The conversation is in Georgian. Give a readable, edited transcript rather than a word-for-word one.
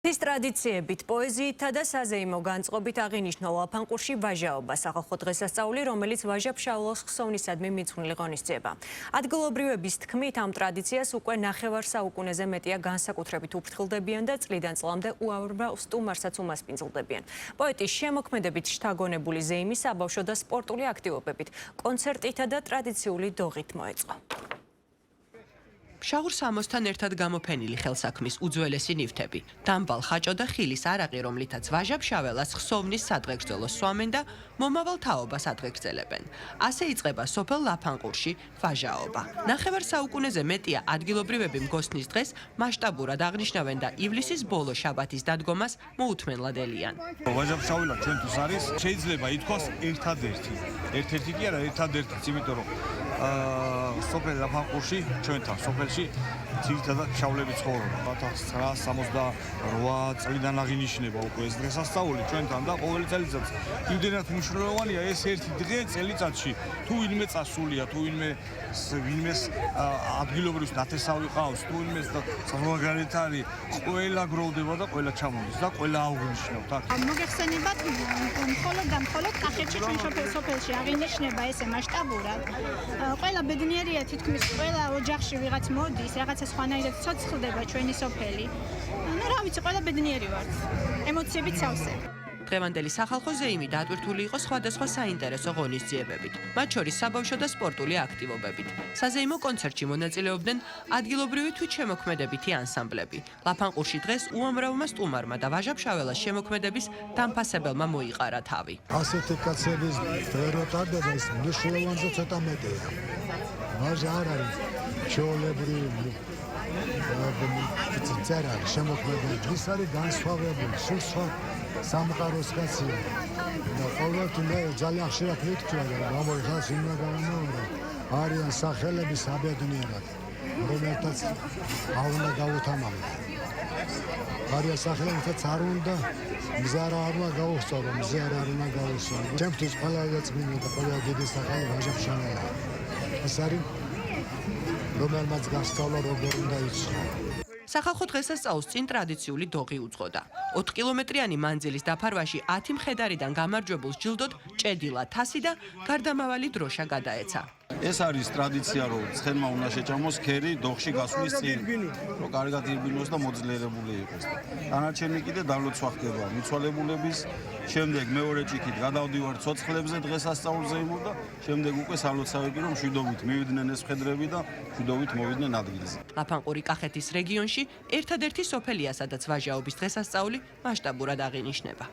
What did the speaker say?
ის ტრადიციებით, პოეზიითა და საზეიმო განწყობით აღინიშნა ლაფანყურში ვაჟაობა, სახალხო დღესასწაული, რომელიც ვაჟა-ფშაველას ხსოვნისადმი მიძღვნილი ღონისძიება. ადგილობრივების თქმით, ამ ტრადიციას უკვე ნახევარ საუკუნეზე მეტია განსაკუთრებით უფრთხილდებიან და წლიდან წლამდე უამრავ სტუმარსაც უმასპინძლდებიან. პოეტის შემოქმედებით შთაგონებული ზეიმი საბავშვო და სპორტული აქტივობებით, კონცერტითა და ტრადიციული დოღით მოეწყო. შაურს ამოსთან ერთად გამოფენილი ხელსაქმის უძველესი ნივთები, დამბალ ხაჭო და ხილის არაყი, რომლითაც ვაჟა-ფშაველას ხსოვნის სადღეგრძელოს სვამენ და მომავალ თაობას ადღეგრძელებენ. ასე იწყება სოფელ ლაფანყურში ვაჟაობა. ნახევარ საუკუნეზე მეტია ადგილობრივები მგოსნის დღეს მასშტაბურად აღნიშნავენ და ივლისის ბოლო შაბათის დადგომას მოუთმენლად ელიან. ვაჟა-ფშაველა ჩვენთვის არის, შეიძლება ითქვას ერთადერთი. ერთ-ერთი კი არა, ერთადერთიც, იმიტომ რომ სოფელ ლაფანყურში ჩვენთან სოფელში ძირითადად ფშავლები ცხოვრობენ. 1968 წლიდან აღინიშნება უკვე ეს დღესასწაული ჩვენთან და ყოველი წელიწადს იმდენად მნიშვნელოვანია ეს ერთი დღე წელიწადში. თუ ვინმე წასულია, თუ ვინმეს ადგილობრივს ნათესავი ყავს, თუ ვინმეს საზღვარგარეთ არის, ყველა გროვდება და ყველა ჩამოდის და ყველა აღნიშნავთ. მოგეხსენებათ მხოლოდ კახეთში ჩვენ სოფელში აღინიშნება ესე მასშტაბურად. ყველა ბედნიერია, თითქმის ყველა ოჯახში ვიღაც მოდის, რაღაცა სხვანაირად ცოცხლდება ჩვენი სოფელი. რა ვიცი, ყველა ბედნიერი ვართ. ემოციებით სავსე. დღევანდელი სახალხო ზეიმი დატვირთული იყო სხვადასხვა საინტერესო ღონისძიებებით, მათ შორის საბავშვო და სპორტული აქტივობებით. საზეიმო კონცერტში მონაწილეობდნენ ადგილობრივი თვითშემოქმედებითი ანსამბლები. ლაფანყურში დღეს უამრავმა სტუმარმა და ვაჟა-ფშაველას შემოქმედების დამფასებელმა მოიყარა თავი. ასეთი კაცების როტარდება ის მნიშვნელოვანზე ცოტა მეტია. ვაჟა არ არის ჩვეულებრივი წერა შემოქმედებით, ის არის განსხვავებული, სულ სხვა სამყაროს კაცია. და ყოველთვის ძალიან ხშირად მითქვა, რომ გამოიხას იმნა გამომავალ არიან სახელები საბედნიერად, რომელთაც არ უნდა გაუთამამდა. არიან სახელებიც არ უნდა მზა არ უნდა გაუსწორო, მზა არ უნდა გაუსწორო. ჩემთვის ყველაზე წმინდა და ყველაზე დიდი სახელი ვაჟა-ფშაველა. ეს არის რომელმაც გასწავლა როგორ უნდა იცხოვრო. სახალხო დღესასწაულს წინ ტრადიციული დოღი უძღოდა. 4 კილომეტრიანი მანძილის დაფარვაში 10 მხედარიდან გამარჯვებულს ჯილდოდ ჭედილა, თასი და გარდამავალი დროშა გადაეცა. ეს არის ტრადიცია, რომ ცხენმა უნდა შეჭამოს ქერი დოღში გასვლის წინ, რომ კარგად ირბინოს და მოძლიერებული იყოს. დანარჩენი კიდე დავლოცვა ხდება მიცვალებულების, შემდეგ მეორე ჭიქით გადავდივართ ცოცხლებზე დღესასწაულზე იმურ და შემდეგ უკვე სალოცავები, რომ მშვიდობით მივიდნენ ეს მხედრები და მშვიდობით მოვიდნენ ადგილზე. ლაფანყური კახეთის რეგიონში ერთადერთი სოფელია, სადაც ვაჟაობის დღესასწაული მასშტაბურად აღინიშნება.